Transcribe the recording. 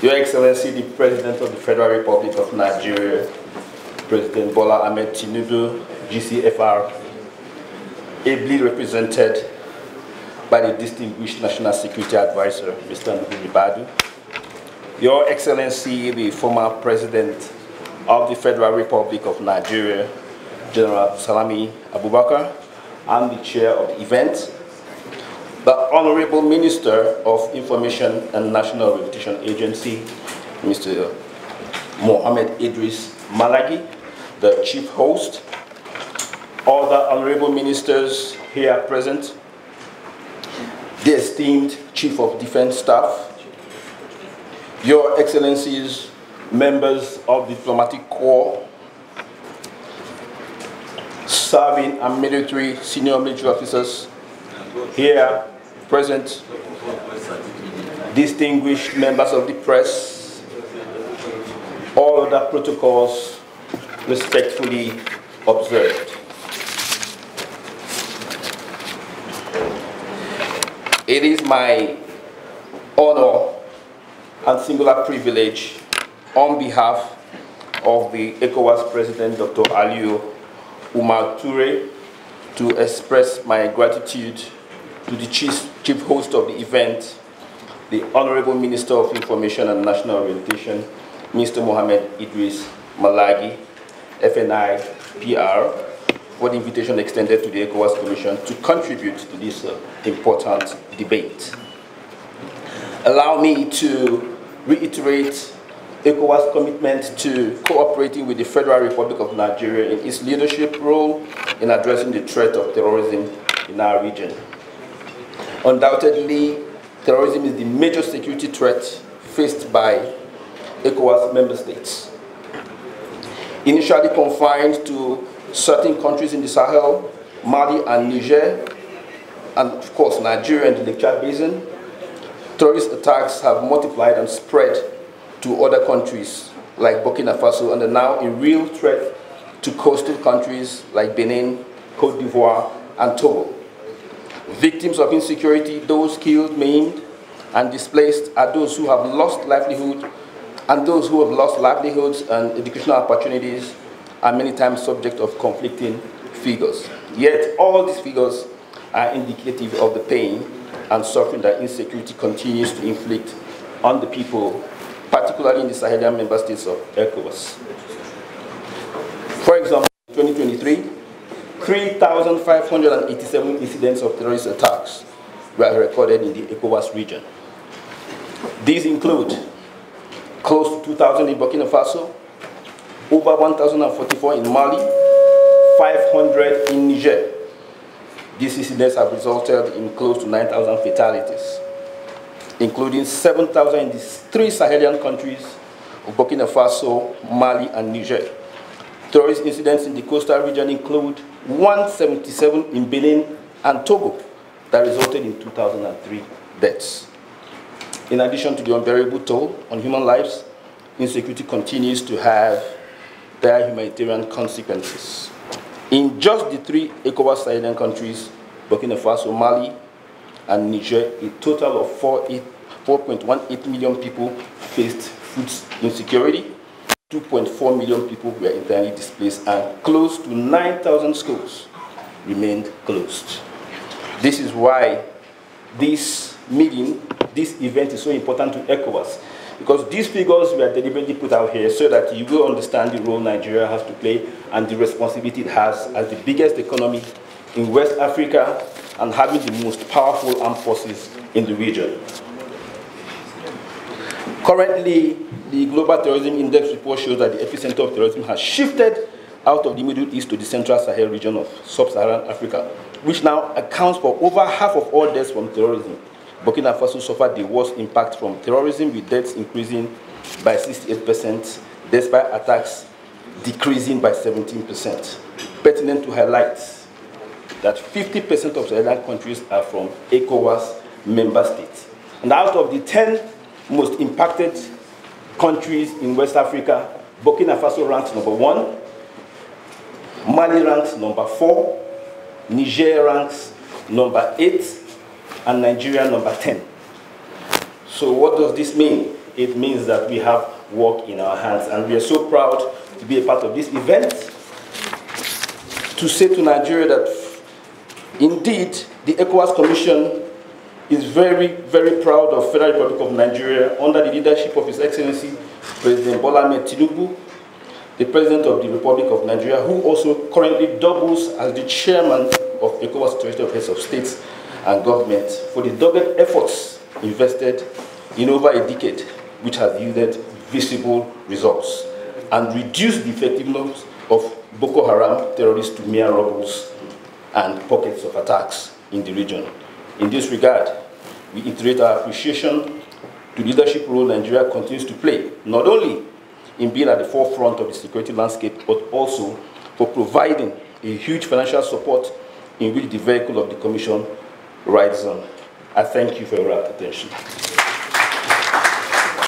Your Excellency, the President of the Federal Republic of Nigeria, President Bola Ahmed Tinubu, GCFR, ably represented by the distinguished National Security Advisor, Mr. Nuhu Ribadu. Your Excellency, the former President of the Federal Republic of Nigeria, General Salami Abubakar, and the chair of the event, the Honorable Minister of Information and National Reputation Agency, Mr. Mohammed Idris Malagi, the chief host, all the honorable ministers here present, the esteemed Chief of Defense Staff, Your Excellencies, members of the Diplomatic Corps, serving and military senior military officers here present, distinguished members of the press, all other protocols respectfully observed. It is my honor and singular privilege on behalf of the ECOWAS President, Dr. Aliyu Omar Touray, to express my gratitude to the chief host of the event, the Honorable Minister of Information and National Orientation, Mr. Mohammed Idris Malagi, FNI, PR, for the invitation extended to the ECOWAS Commission to contribute to this important debate. Allow me to reiterate ECOWAS' commitment to cooperating with the Federal Republic of Nigeria in its leadership role in addressing the threat of terrorism in our region. Undoubtedly, terrorism is the major security threat faced by ECOWAS member states. Initially confined to certain countries in the Sahel, Mali and Niger, and of course Nigeria and the Lake Chad Basin, terrorist attacks have multiplied and spread to other countries like Burkina Faso and are now a real threat to coastal countries like Benin, Cote d'Ivoire, and Togo. Victims of insecurity, those killed, maimed, and displaced are those who have lost livelihood, and those who have lost livelihoods and educational opportunities are many times subject of conflicting figures. Yet all these figures are indicative of the pain and suffering that insecurity continues to inflict on the people, particularly in the Sahelian member states of ECOWAS. For example, in 2023, 3,587 incidents of terrorist attacks were recorded in the ECOWAS region. These include close to 2,000 in Burkina Faso, over 1,044 in Mali, 500 in Niger. These incidents have resulted in close to 9,000 fatalities, including 7,000 in the three Sahelian countries of Burkina Faso, Mali, and Niger. Terrorist incidents in the coastal region include 177 in Benin and Togo that resulted in 2,003 deaths. In addition to the unbearable toll on human lives, insecurity continues to have dire humanitarian consequences. In just the three ECOWAS Sahelian countries, Burkina Faso, Mali, and Niger, a total of 4.18 million people faced food insecurity, 2.4 million people were internally displaced, and close to 9,000 schools remained closed. This is why this event is so important to ECOWAS, because these figures were deliberately put out here so that you will understand the role Nigeria has to play and the responsibility it has as the biggest economy in West Africa and having the most powerful armed forces in the region. Currently, the Global Terrorism Index report shows that the epicenter of terrorism has shifted out of the Middle East to the Central Sahel region of Sub-Saharan Africa, which now accounts for over half of all deaths from terrorism. Burkina Faso suffered the worst impact from terrorism, with deaths increasing by 68%, despite attacks decreasing by 17%. Pertinent to highlight that 50% of Saharan countries are from ECOWAS member states. And out of the 10 most impacted countries in West Africa, Burkina Faso ranks number 1, Mali ranks number 4, Niger ranks number 8, and Nigeria number 10. So what does this mean? it means that we have work in our hands. And we are so proud to be a part of this event, to say to Nigeria that indeed the ECOWAS Commission is very, very proud of Federal Republic of Nigeria under the leadership of His Excellency President Bola Ahmed Tinubu, the President of the Republic of Nigeria, who also currently doubles as the chairman of ECOWAS Territorial Heads of States and Government, for the dogged efforts invested in over a decade, which has yielded visible results and reduced the effectiveness of Boko Haram terrorists to mere rubbles and pockets of attacks in the region. In this regard, we iterate our appreciation to the leadership role Nigeria continues to play, not only in being at the forefront of the security landscape, but also for providing a huge financial support in which the vehicle of the Commission rides on. I thank you for your attention.